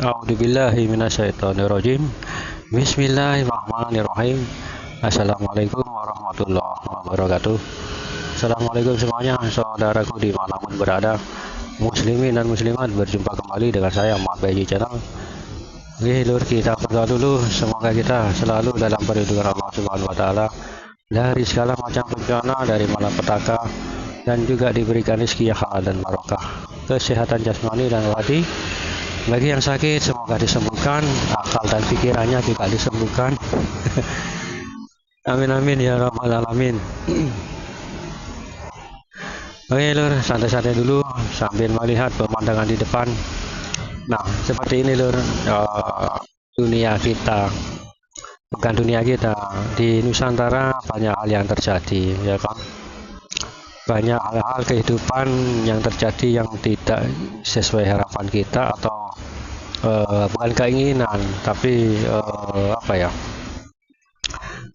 A'udzubillahi minasyaitonirrajim. Bismillahirrahmanirrahim. Assalamualaikum warahmatullahi wabarakatuh. Assalamualaikum semuanya, saudaraku dimanapun berada, muslimin dan muslimat, berjumpa kembali dengan saya Mak Bayi Channel. Oke lur, kita berdoa dulu, semoga kita selalu dalam perlindungan Allah Subhanahu wa taala dari segala macam bencana, dari malapetaka, dan juga diberikan rezeki yang halal dan barokah, kesehatan jasmani dan rohani. Bagi yang sakit semoga disembuhkan, akal dan pikirannya juga disembuhkan. Amin amin ya rabbal alamin. Oke lur, santai-santai dulu sambil melihat pemandangan di depan. Nah, seperti ini lur, dunia kita, bukan dunia kita, di Nusantara banyak hal yang terjadi, ya kan? Banyak hal-hal kehidupan yang terjadi yang tidak sesuai harapan kita, atau bukan keinginan, tapi apa ya,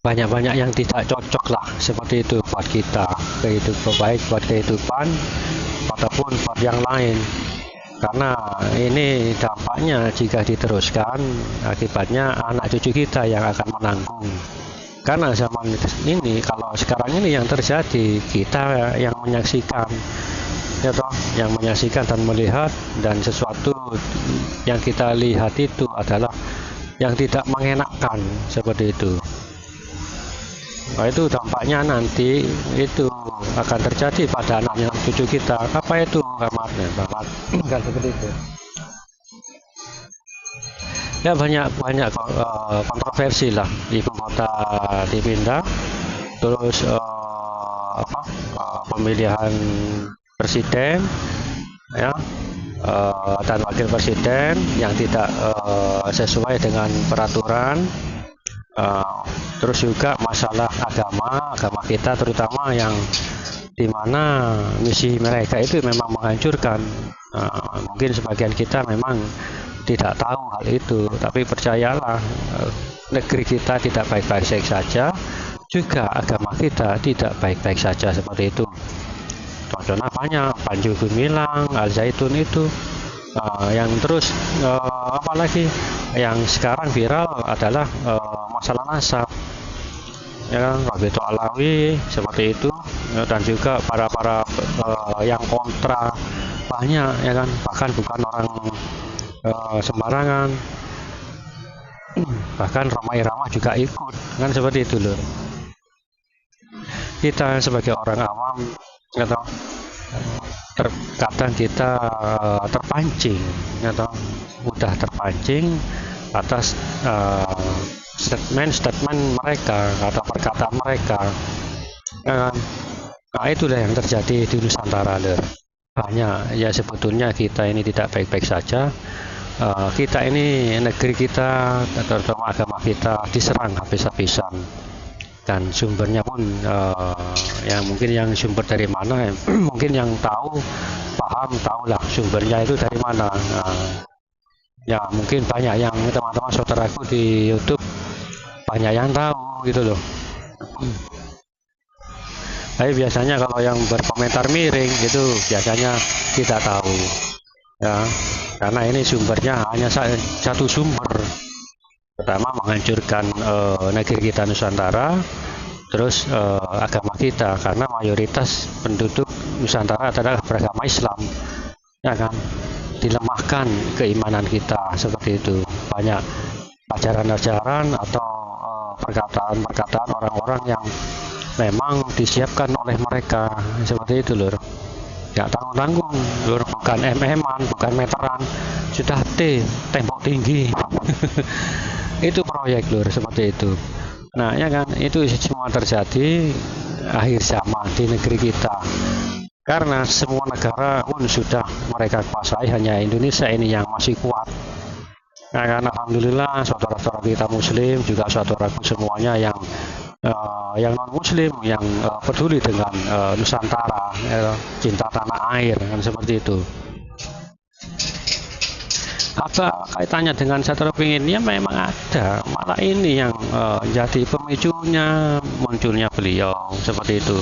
banyak-banyak yang tidak cocok lah, seperti itu buat kita, kehidupan baik buat kehidupan ataupun buat yang lain. Karena ini dampaknya jika diteruskan, akibatnya anak cucu kita yang akan menanggung. Karena zaman ini, kalau sekarang ini yang terjadi, kita yang menyaksikan, ya toh, yang menyaksikan dan melihat, dan sesuatu yang kita lihat itu adalah yang tidak mengenakan, seperti itu. Nah, itu dampaknya nanti itu akan terjadi pada anak cucu kita. Apa itu kamarnya, Bapak? Kan seperti itu. Ya banyak kontroversi lah, ibu kota dipindah, terus pemilihan presiden, ya, dan wakil presiden yang tidak sesuai dengan peraturan, terus juga masalah agama kita, terutama yang dimana misi mereka itu memang menghancurkan. Mungkin sebagian kita memang tidak tahu hal itu, tapi percayalah, negeri kita tidak baik-baik saja, juga agama kita tidak baik-baik saja, seperti itu. Contohnya banyak, Panji Gumilang, Al Zaitun itu, yang terus apalagi yang sekarang viral adalah masalah nasab, ya kan, Rabi'ah Alawi, seperti itu, ya, dan juga para yang kontra banyak, ya kan, bahkan bukan orang sembarangan, bahkan Rhoma Irama juga ikut, kan, seperti itu loh. Kita sebagai orang awam, atau terkadang kita terpancing, atau mudah terpancing atas statement mereka atau perkataan mereka. Nah, itulah yang terjadi di Nusantara loh. Banyak, ya, sebetulnya kita ini tidak baik-baik saja. Kita ini, negeri kita, terutama agama kita, diserang habis-habisan, dan sumbernya pun yang mungkin yang sumber dari mana, mungkin yang tahulah sumbernya itu dari mana. Ya mungkin banyak yang teman-teman saudaraku di YouTube banyak yang tahu gitu loh. Tapi biasanya kalau yang berkomentar miring itu biasanya tidak tahu, ya, karena ini sumbernya hanya satu sumber. Pertama, menghancurkan negeri kita Nusantara, terus agama kita, karena mayoritas penduduk Nusantara adalah beragama Islam, ya kan, dilemahkan keimanan kita, seperti itu. Banyak ajaran-ajaran atau perkataan-perkataan orang-orang yang memang disiapkan oleh mereka, seperti itu lur. Nggak tanggung-tanggung lur, bukan mm-an, bukan meteran, sudah tembok tinggi. Itu proyek lur, seperti itu. Nah, ya kan, itu semua terjadi akhir zaman di negeri kita, karena semua negara pun sudah mereka kuasai, hanya Indonesia ini yang masih kuat. Nah, kan, alhamdulillah saudara-saudara kita muslim, juga saudaraku semuanya yang non muslim, yang peduli dengan Nusantara, cinta tanah air, kan, seperti itu. Apa kaitannya dengan Satrio Pingin? Ya memang ada, malah ini yang jadi pemicunya munculnya beliau, seperti itu.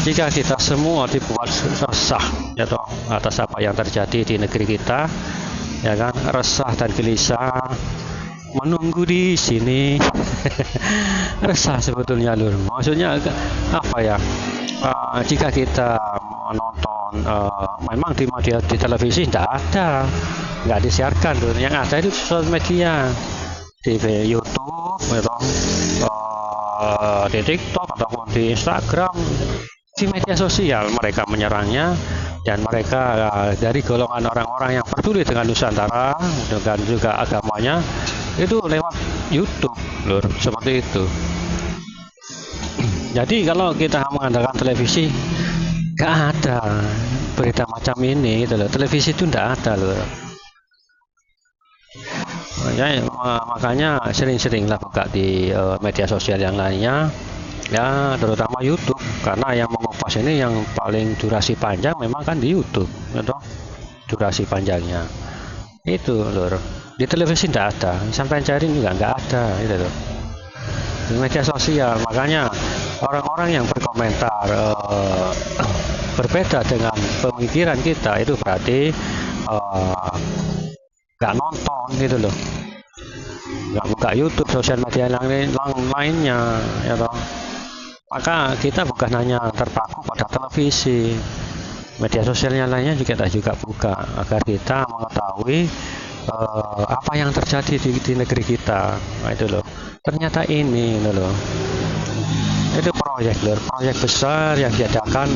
Jika kita semua dibuat resah, ya toh, atas apa yang terjadi di negeri kita, ya kan, resah dan gelisah menunggu di sini. Resah sebetulnya lur, maksudnya apa ya, jika kita menonton memang di televisi tidak ada, nggak disiarkan lur, yang ada itu sosial media, di YouTube gitu, di TikTok ataupun di Instagram, di media sosial mereka menyerangnya. Dan mereka dari golongan orang-orang yang peduli dengan Nusantara dengan juga agamanya itu lewat YouTube lur, seperti itu. Jadi kalau kita mengandalkan televisi, nggak ada berita macam ini gitu loh. Televisi itu nggak ada loh. Ya, makanya sering-seringlah buka di media sosial yang lainnya, ya terutama YouTube, karena yang mengupas ini yang paling durasi panjang memang kan di YouTube, gitu. Durasi panjangnya itu lur. Di televisi tidak ada, sampai cari juga nggak ada, gitu loh. Di media sosial, makanya orang-orang yang berkomentar berbeda dengan pemikiran kita itu berarti nggak nonton, gitu loh, nggak buka YouTube, sosial media lainnya, ya toh. Maka kita bukan hanya terpaku pada televisi, media sosialnya lainnya juga kita buka agar kita mengetahui apa yang terjadi di negeri kita. Nah, itu loh. Ternyata ini loh. Itu proyek loh, proyek besar yang diadakan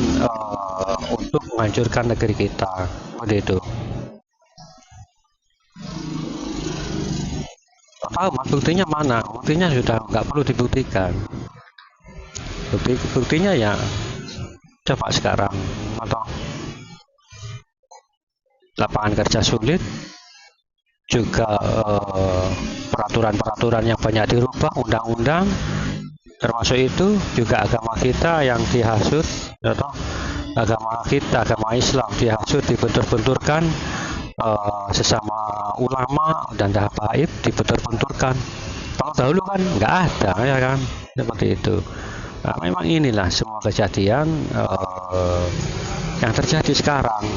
untuk menghancurkan negeri kita. Seperti itu. Tahu mas, buktinya mana? Buktinya sudah nggak perlu dibuktikan. Buktinya ya coba sekarang, atau lapangan kerja sulit, juga peraturan-peraturan yang banyak dirubah, undang-undang, termasuk itu juga agama kita yang dihasut, atau agama kita, agama Islam dihasut, dibentur-benturkan, sesama ulama dan habaib dibentur-benturkan. Kalau dahulu kan nggak ada, ya kan, seperti itu. Nah, memang inilah semua kejadian yang terjadi sekarang.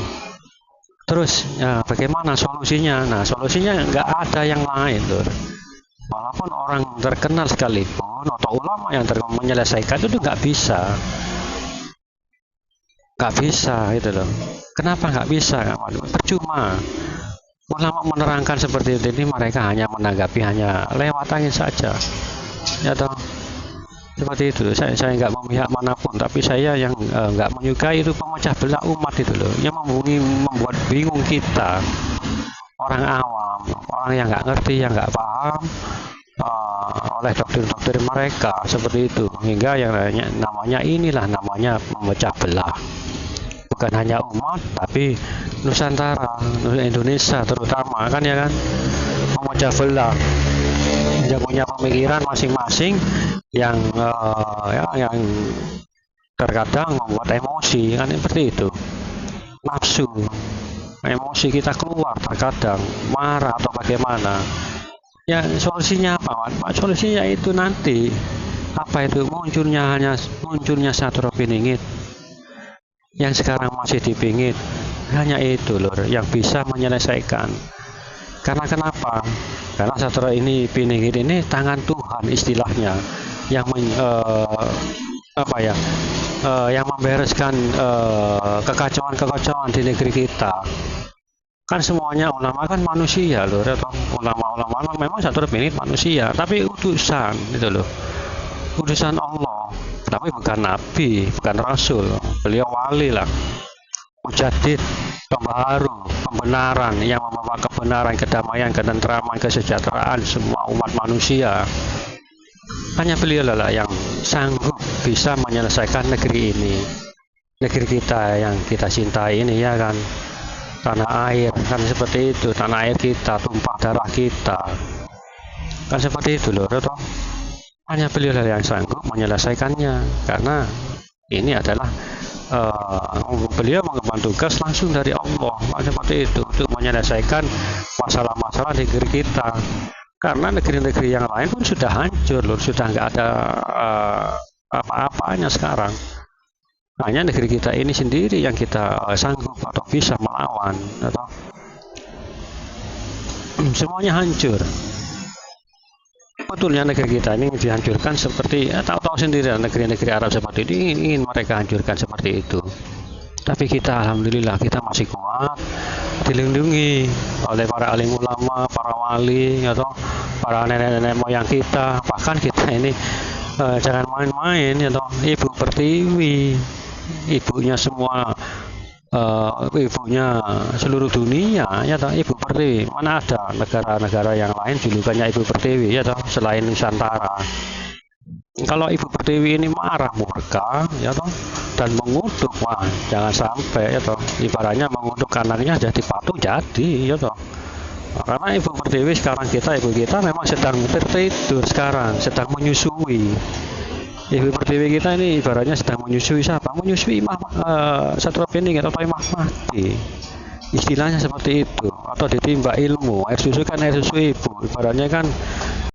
Terus ya, bagaimana solusinya? Nah, solusinya nggak ada yang lain loh. Walaupun orang terkenal sekalipun atau ulama yang menyelesaikan itu nggak bisa, gitu loh. Kenapa nggak bisa? Percuma. Ulama menerangkan seperti ini, mereka hanya menanggapi, hanya lewat angin saja, ya toh. Seperti itu. Saya nggak memihak manapun, tapi saya yang nggak menyukai itu pemecah belah umat itu loh, yang membuat bingung kita, orang awam, orang yang nggak ngerti, yang nggak paham oleh doktrin-doktrin mereka seperti itu, hingga yang namanya inilah namanya memecah belah, bukan hanya umat tapi Nusantara, Indonesia terutama, kan ya kan, memecah belah, yang punya pemikiran masing-masing yang yang terkadang membuat emosi, kan seperti itu, nafsu, emosi kita keluar terkadang, marah atau bagaimana. Ya solusinya apa? Solusinya itu nanti apa itu, munculnya satu piningit yang sekarang masih dipingit, hanya itu loh yang bisa menyelesaikan. Karena kenapa? Karena satu ini piningit ini tangan Tuhan istilahnya, yang yang membereskan kekacauan di negeri kita. Kan semuanya ulama kan manusia loh, atau ulama memang satu ini manusia, tapi utusan itu loh, utusan Allah, tapi bukan nabi, bukan rasul. Beliau wali lah, mujadid, pembaharu, pembenaran, yang membawa kebenaran, kedamaian, ketentraman, kesejahteraan semua umat manusia. Hanya beliau lah yang sanggup bisa menyelesaikan negeri ini, negeri kita yang kita cintai ini, ya kan, tanah air, kan seperti itu, tanah air kita, tumpah darah kita, kan seperti itu loh, toh. Hanya beliau lah yang sanggup menyelesaikannya, karena ini adalah beliau mengemban tugas langsung dari Allah, seperti itu, untuk menyelesaikan masalah-masalah di negeri kita. Karena negeri-negeri yang lain pun sudah hancur loh, sudah nggak ada apa-apanya sekarang. Hanya negeri kita ini sendiri yang kita sanggup atau bisa melawan, atau semuanya hancur. Betulnya negeri kita ini dihancurkan seperti tahu-tahu sendiri negeri-negeri Arab seperti ini ingin mereka hancurkan seperti itu. Tapi kita alhamdulillah kita masih kuat, dilindungi oleh para alim ulama, para wali atau para nenek-nenek moyang kita. Bahkan kita ini jangan main-main ya toh, Ibu Pertiwi, ibunya semua ibunya seluruh dunia ya toh, Ibu Pertiwi. Mana ada negara-negara yang lain julukannya Ibu Pertiwi ya toh selain Nusantara. Kalau Ibu Pertiwi ini marah murka ya toh dan mengutuk, wah jangan sampai ya toh, ibaratnya mengutuk anaknya jadi patung jadi ya toh. Karena Ibu Pertiwi sekarang ibu kita memang sedang tertidur sekarang, sedang menyusui. Ibu Pertiwi kita ini ibaratnya sedang menyusui siapa? Menyusui satu pening atau Imam Mahdi. Istilahnya seperti itu, atau ditimba ilmu. Air susu kan air susu ibu, ibaratnya kan